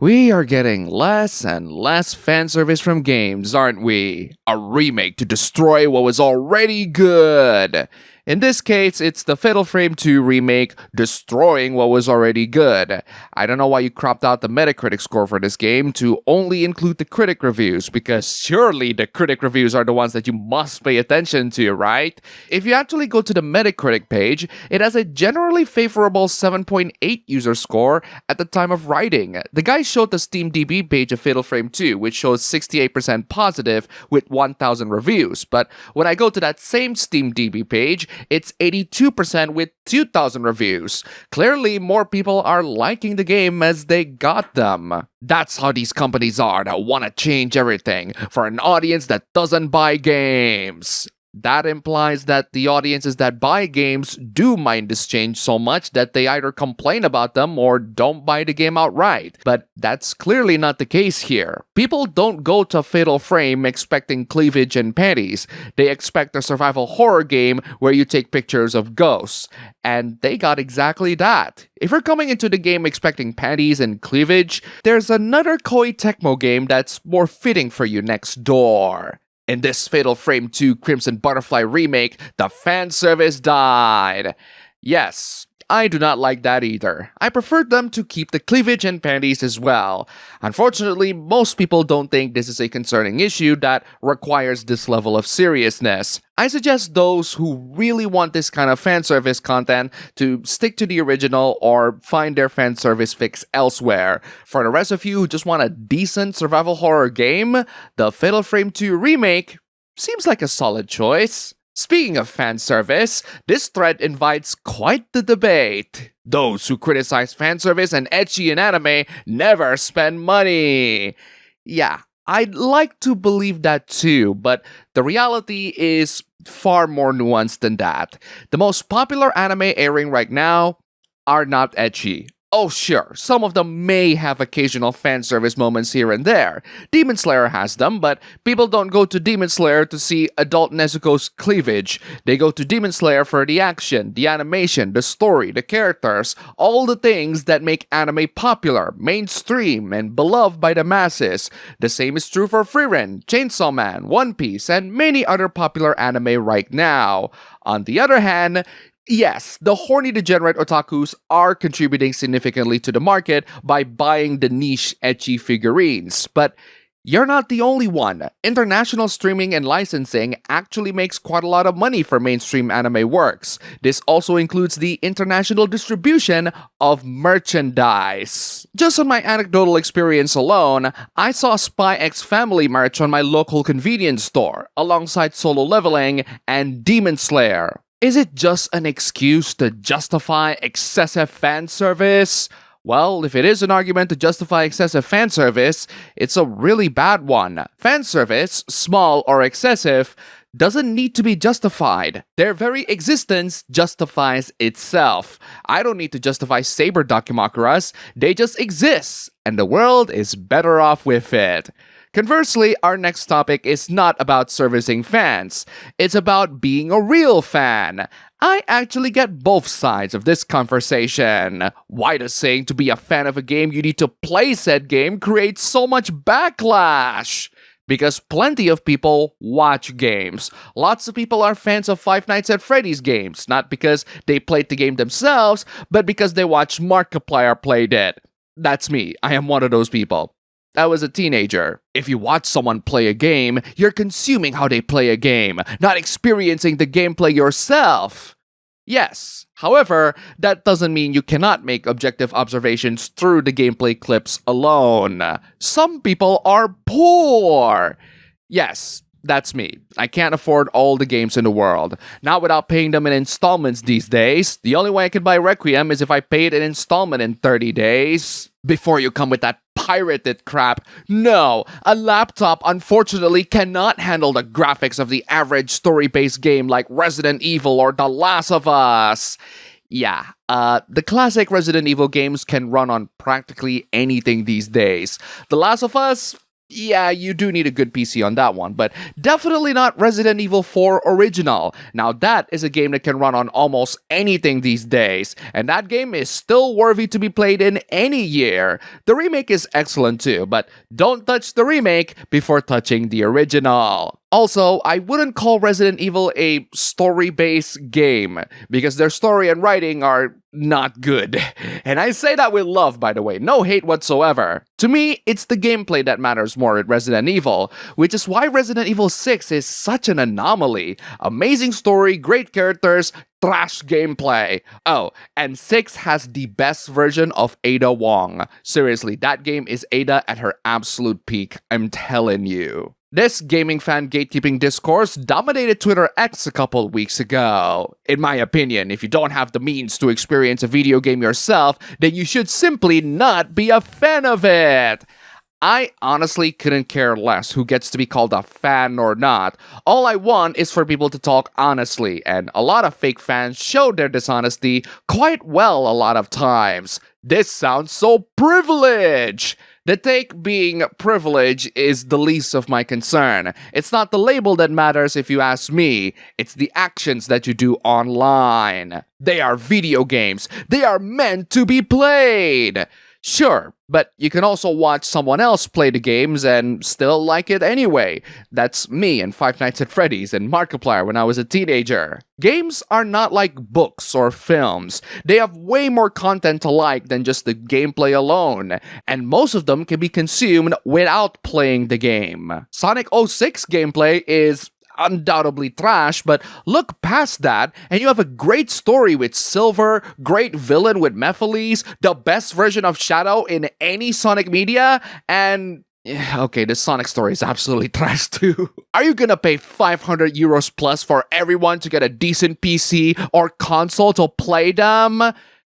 We are getting less and less fan service from games, aren't we? A remake to destroy what was already good. In this case, it's the Fatal Frame 2 remake destroying what was already good. I don't know why you cropped out the Metacritic score for this game to only include the critic reviews, because surely the critic reviews are the ones that you must pay attention to, right? If you actually go to the Metacritic page, it has a generally favorable 7.8 user score at the time of writing. The guy showed the SteamDB page of Fatal Frame 2, which shows 68% positive with 1,000 reviews, but when I go to that same SteamDB page, it's 82% with 2,000 reviews. Clearly, more people are liking the game as they got them. That's how these companies are that want to change everything for an audience that doesn't buy games. That implies that the audiences that buy games do mind this change so much that they either complain about them or don't buy the game outright. But that's clearly not the case here. People don't go to Fatal Frame expecting cleavage and panties. They expect a survival horror game where you take pictures of ghosts. And they got exactly that. If you're coming into the game expecting panties and cleavage, there's another Koei Tecmo game that's more fitting for you next door. In this Fatal Frame 2 Crimson Butterfly remake, the fan service died. Yes, I do not like that either. I preferred them to keep the cleavage and panties as well. Unfortunately, most people don't think this is a concerning issue that requires this level of seriousness. I suggest those who really want this kind of fan service content to stick to the original or find their fan service fix elsewhere. For the rest of you who just want a decent survival horror game, the Fatal Frame 2 remake seems like a solid choice. Speaking of fan service, this thread invites quite the debate. Those who criticize fan service and ecchi in anime never spend money. Yeah, I'd like to believe that too, but the reality is far more nuanced than that. The most popular anime airing right now are not ecchi. Oh sure, some of them may have occasional fan service moments here and there. Demon Slayer has them, but people don't go to Demon Slayer to see adult Nezuko's cleavage. They go to Demon Slayer for the action, the animation, the story, the characters, all the things that make anime popular, mainstream, and beloved by the masses. The same is true for Frieren, Chainsaw Man, One Piece, and many other popular anime right now. On the other hand, yes, the horny degenerate otakus are contributing significantly to the market by buying the niche ecchi figurines, but you're not the only one. International streaming and licensing actually makes quite a lot of money for mainstream anime works. This also includes the international distribution of merchandise. Just on my anecdotal experience alone, I saw Spy X Family merch on my local convenience store, alongside Solo Leveling and Demon Slayer. Is it just an excuse to justify excessive fan service? Well, if it is an argument to justify excessive fan service, it's a really bad one. Fan service, small or excessive, doesn't need to be justified. Their very existence justifies itself. I don't need to justify Saber Dakimakuras, they just exist, and the world is better off with it. Conversely, our next topic is not about servicing fans. It's about being a real fan. I actually get both sides of this conversation. Why does saying to be a fan of a game you need to play said game creates so much backlash? Because plenty of people watch games. Lots of people are fans of Five Nights at Freddy's games, not because they played the game themselves, but because they watched Markiplier played it. That's me. I am one of those people. I was a teenager. If you watch someone play a game, you're consuming how they play a game, not experiencing the gameplay yourself. Yes, however, that doesn't mean you cannot make objective observations through the gameplay clips alone. Some people are poor. Yes, that's me. I can't afford all the games in the world. Not without paying them in installments these days. The only way I can buy Requiem is if I pay it in installment in 30 days. Before you come with that pirated crap, no, a laptop unfortunately cannot handle the graphics of the average story-based game like Resident Evil or The Last of Us. Yeah, the classic Resident Evil games can run on practically anything these days. The Last of Us, yeah, you do need a good PC on that one, but definitely not Resident Evil 4 Original. Now that is a game that can run on almost anything these days, and that game is still worthy to be played in any year. The remake is excellent too, but don't touch the remake before touching the original. Also, I wouldn't call Resident Evil a story-based game, because their story and writing are not good. And I say that with love, by the way, no hate whatsoever. To me, it's the gameplay that matters more in Resident Evil, which is why Resident Evil 6 is such an anomaly. Amazing story, great characters, trash gameplay. Oh, and 6 has the best version of Ada Wong. Seriously, that game is Ada at her absolute peak, I'm telling you. This gaming fan gatekeeping discourse dominated Twitter X a couple weeks ago. In my opinion, if you don't have the means to experience a video game yourself, then you should simply not be a fan of it. I honestly couldn't care less who gets to be called a fan or not. All I want is for people to talk honestly, and a lot of fake fans show their dishonesty quite well a lot of times. This sounds so privileged! The take being privilege is the least of my concern. It's not the label that matters if you ask me, it's the actions that you do online. They are video games. They are meant to be played. Sure, but you can also watch someone else play the games and still like it anyway. That's me in Five Nights at Freddy's and Markiplier when I was a teenager. Games are not like books or films. They have way more content to like than just the gameplay alone, and most of them can be consumed without playing the game. Sonic 06 gameplay is undoubtedly trash, but look past that and you have a great story with Silver, great villain with Mephiles, the best version of Shadow in any Sonic media, and okay, the Sonic story is absolutely trash too. Are you gonna pay 500 euros plus for everyone to get a decent PC or console to play them?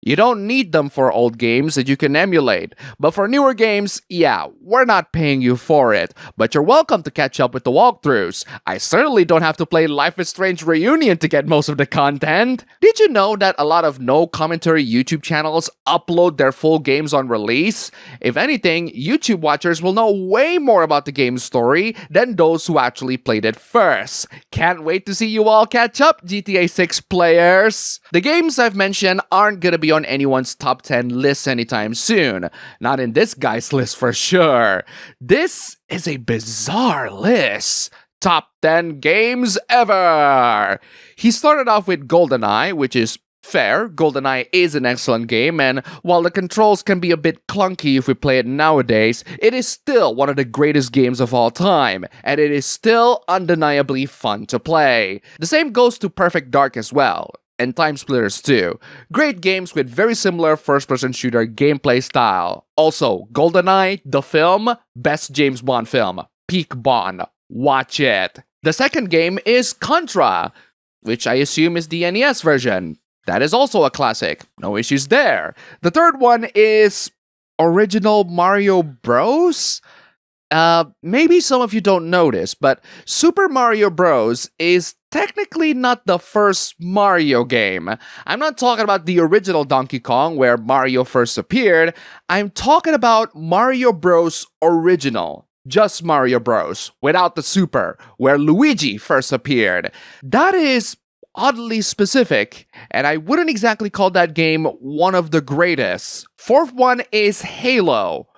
You don't need them for old games that you can emulate, but for newer games, yeah, we're not paying you for it, but you're welcome to catch up with the walkthroughs. I certainly don't have to play Life is Strange Reunion to get most of the content. Did you know that a lot of no-commentary YouTube channels upload their full games on release? If anything, YouTube watchers will know way more about the game's story than those who actually played it first. Can't wait to see you all catch up, GTA 6 players! The games I've mentioned aren't gonna be on anyone's top 10 list anytime soon. Not in this guy's list for sure. This is a bizarre list. Top 10 games ever! He started off with GoldenEye, which is fair. GoldenEye is an excellent game, and while the controls can be a bit clunky if we play it nowadays, it is still one of the greatest games of all time, and it is still undeniably fun to play. The same goes to Perfect Dark as well. And Time Splitters too. Great games with very similar first-person shooter gameplay style. Also, GoldenEye, the film, best James Bond film. Peak Bond. Watch it. The second game is Contra, which I assume is the NES version. That is also a classic. No issues there. The third one is original Mario Bros? Maybe some of you don't notice, but Super Mario Bros. Is technically not the first Mario game. I'm not talking about the original Donkey Kong where Mario first appeared. I'm talking about Mario Bros. Original. Just Mario Bros. Without the Super, where Luigi first appeared. That is oddly specific, and I wouldn't exactly call that game one of the greatest. Fourth one is Halo.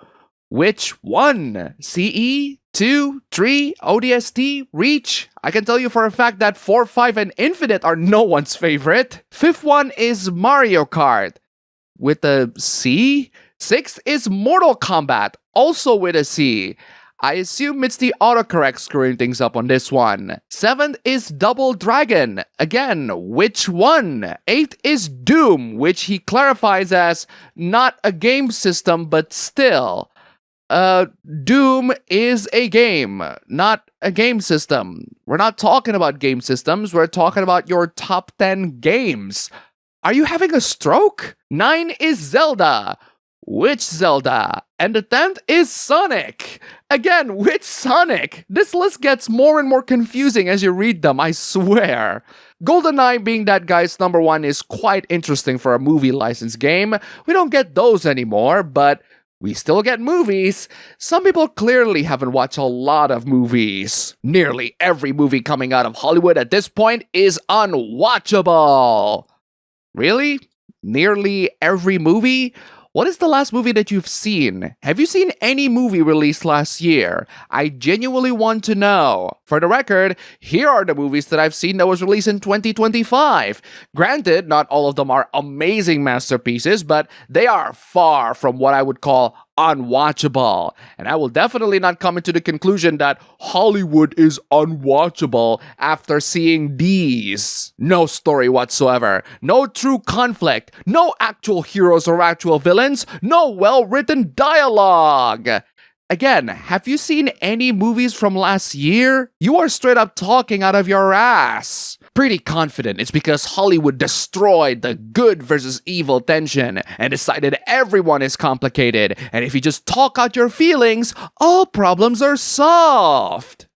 Which one? CE? 2, 3, ODST, Reach? I can tell you for a fact that 4, 5, and Infinite are no one's favorite. Fifth one is Mario Kart, with a C. Sixth is Mortal Kombat, also with a C. I assume it's the autocorrect screwing things up on this one. Seventh is Double Dragon. Again, which one? Eighth is Doom, which he clarifies as not a game system, but still. Doom is a game, not a game system. We're not talking about game systems, we're talking about your top 10 games. Are you having a stroke? 9 is Zelda. Which Zelda? And the 10th is Sonic. Again, which Sonic? This list gets more and more confusing as you read them, I swear. GoldenEye being that guy's number 1 is quite interesting for a movie license game. We don't get those anymore, but we still get movies. Some people clearly haven't watched a lot of movies. Nearly every movie coming out of Hollywood at this point is unwatchable. Really? Nearly every movie? What is the last movie that you've seen? Have you seen any movie released last year? I genuinely want to know. For the record, here are the movies that I've seen that was released in 2025. Granted, not all of them are amazing masterpieces, but they are far from what I would call unwatchable. And I will definitely not come into the conclusion that Hollywood is unwatchable after seeing these. No story whatsoever, no true conflict, no actual heroes or actual villains, no well-written dialogue. Again, have you seen any movies from last year? You are straight up talking out of your ass. Pretty confident it's because Hollywood destroyed the good versus evil tension and decided everyone is complicated, and if you just talk out your feelings, all problems are solved.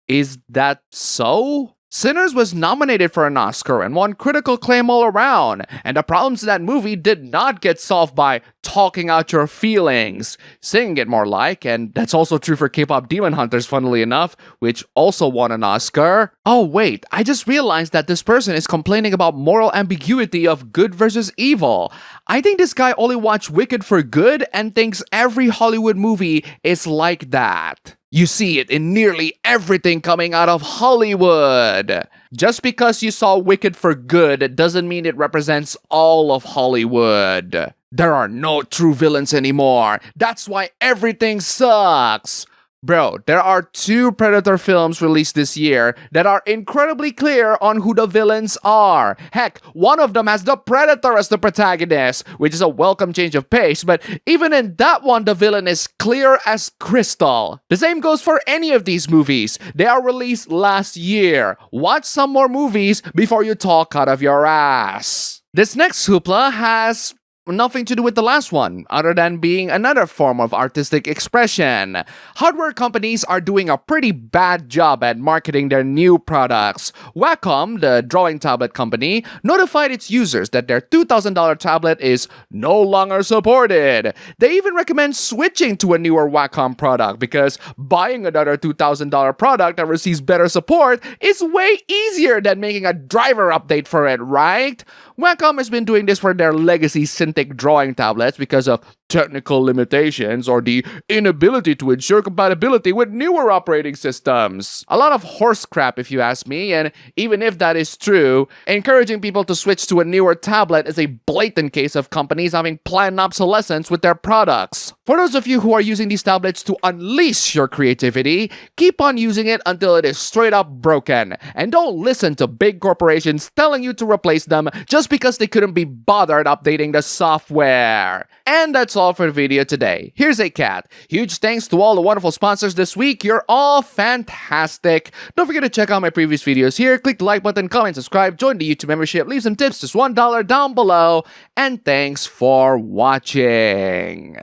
Is that so? Sinners was nominated for an Oscar and won critical acclaim all around, and the problems in that movie did not get solved by talking out your feelings. Singing it more like, and that's also true for K-pop Demon Hunters, funnily enough, which also won an Oscar. Oh wait, I just realized that this person is complaining about moral ambiguity of good versus evil. I think this guy only watched Wicked for good and thinks every Hollywood movie is like that. You see it in nearly everything coming out of Hollywood. Just because you saw Wicked for good doesn't mean it represents all of Hollywood. There are no true villains anymore. That's why everything sucks. Bro, there are 2 Predator films released this year that are incredibly clear on who the villains are. Heck, one of them has the Predator as the protagonist, which is a welcome change of pace, but even in that one, the villain is clear as crystal. The same goes for any of these movies. They are released last year. Watch some more movies before you talk out of your ass. This next hoopla has nothing to do with the last one, other than being another form of artistic expression. Hardware companies are doing a pretty bad job at marketing their new products. Wacom, the drawing tablet company, notified its users that their $2,000 tablet is no longer supported. They even recommend switching to a newer Wacom product because buying another $2,000 product that receives better support is way easier than making a driver update for it, right? Wacom has been doing this for their legacy Cintiq drawing tablets because of technical limitations or the inability to ensure compatibility with newer operating systems. A lot of horse crap if you ask me, and even if that is true, encouraging people to switch to a newer tablet is a blatant case of companies having planned obsolescence with their products. For those of you who are using these tablets to unleash your creativity, keep on using it until it is straight up broken, and don't listen to big corporations telling you to replace them just because they couldn't be bothered updating the software. And that's all for the video today. Here's a cat. Huge thanks to all the wonderful sponsors this week. You're all fantastic. Don't forget to check out my previous videos here. Click the like button, comment, subscribe, join the YouTube membership, leave some tips, just $1 down below. And thanks for watching.